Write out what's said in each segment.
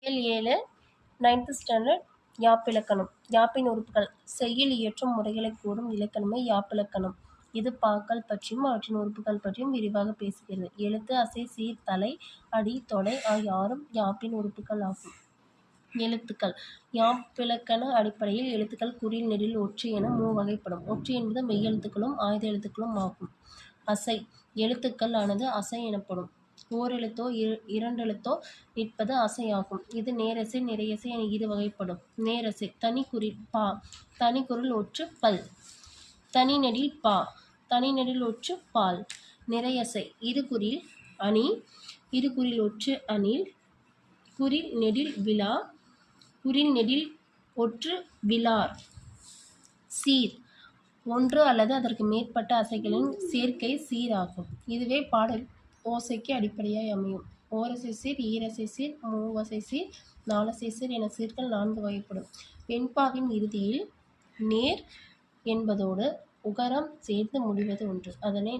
இயல் 7 9th standard யாப்பிலக்கணம். யாப்பின் உறுப்புகள். செய்யுள் இயற்றும் முறைகளைக் கூறும் இலக்கணமே யாப்பிலக்கணம். இது பாக்கள் பற்றியும் அவற்றின் உறுப்புகள் பற்றியும் விரிவாக பேசுகிறது. எழுத்து, அசை, சீர், தலை, அடி, தொடை ஆகிய 6ம் யாப்பின் உறுப்புகள் ஆகும். எழுத்துக்கள். யாப்பிலக்கண அடிப்படையில் எழுத்துக்கள் குறில், நெடில், ஒற்று என வகைப்படும். ஒற்று என்பது மெய்யெழுத்துக்களும் ஆயுத எழுத்துக்களும் ஆகும். அசை. எழுத்துக்கள் ஆனது அசை எனப்படும். ஓரெழுத்தோ இரண்டெழுத்தோ நிற்பது அசையாகும். இது நேரசை, நிறையசை என இரு வகைப்படும். நேரசை. தனிக்குறில் பா, தனிக்குறில் ஒற்று பல், தனிநெடில் பா, தனிநெடில் ஒற்று பால். நிறையசை. இருகுறில் அணி, இருகுறில் ஒற்று அணில், குறில் நெடில் விழா, குறில் நெடில் ஒற்று விழார். சீர். ஒன்று அல்லது அதற்கு மேற்பட்ட அசைகளின் சேர்க்கை சீராகும். இதுவே பாடல் ஓசைக்கு அடிப்படையாய் அமையும். ஓரசை சீர், ஈரசை சீர், மூவசை சீர், நாலசை சீர் என சீர்கள் 4 வகைப்படும். வெண்பாவின் இறுதியில் நேர் என்பதோடு உகரம் சேர்ந்து முடிவது ஒன்று. அதனை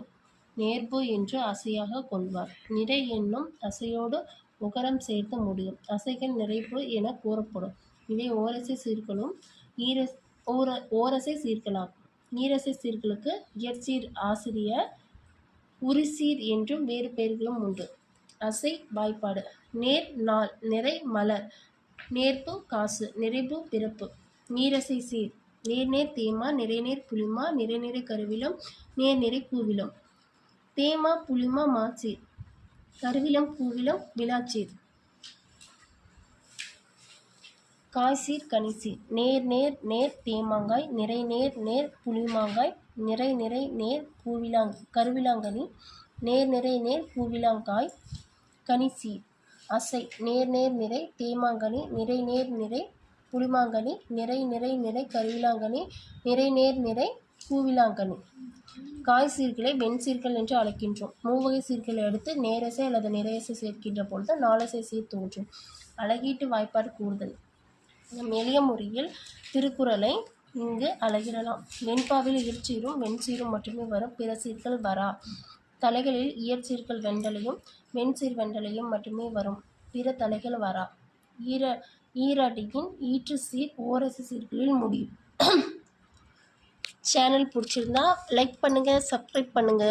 நேர்பு என்று அசையாக கொள்வார். நிறை என்னும் அசையோடு உகரம் சேர்த்து முடியும் அசைகள் நிறைப்பு என கூறப்படும். இவை ஓரசை சீர்களும் ஓரசை சீர்களாகும். ஈரசை சீர்களுக்கு இயற்சீர், ஆசிரியர், உரிசீர் என்றும் வேறு பெயர்களும் உண்டு. அசை வாய்ப்பாடு. நேர் நாள், நிறை மலர், நேர்ப்பு காசு, நிறைப்பு பிறப்பு. ஈரசை சீர். நேர்நேர் தேமா, நிறைநேர் புளிமா, நிறைநிறை கருவிலம், நேர்நிறை பூவிலம். தேமா புளிமா மாச்சீர், கருவிலம் பூவிலம் விழாச்சீர். காய்சீர் கனிசீர். நேர் நேர் நேர் தேமாங்காய், நிறை நேர் நேர் புளிமாங்காய், நிறை நிறை நேர் கருவிலாங்கனி, நேர் நிறை நேர் பூவிலாங்காய். கனிசீர். அசை. நேர் நேர் நிறை தேமாங்கனி, நிறை நேர் நிறை புளிமாங்கனி, நிறை நிறை நிறை கருவிலாங்கனி, நிறை நேர் நிறை பூவிலாங்கனி. காய் சீர்களை வெண்சீர்கள் என்று அழைக்கின்றோம். மூவகை சீர்களை அடுத்து நேரசை அல்லது நிறையசை சேர்க்கின்ற பொழுது நாலசை சீர் தோன்றும். அழகீட்டு வாய்ப்பாடு கூறுதல். எளிய முறையில் திருக்குறளை இங்கு அழகிடலாம். வெண்பாவில் இயற்சீரும் வெண்சீரும் மட்டுமே வரும். பிற சீர்கள் வரா. தலைகளில் இயற்சீர்கள் வெண்டலையும் வெண்சீர் வெண்டலையும் மட்டுமே வரும். பிற தலைகள் வரா. ஈரடியின் ஈற்று சீர் ஓரசை சீர்களில் முடியும். சேனல் பிடிச்சிருந்தா லைக் பண்ணுங்க, சப்ஸ்கிரைப் பண்ணுங்க.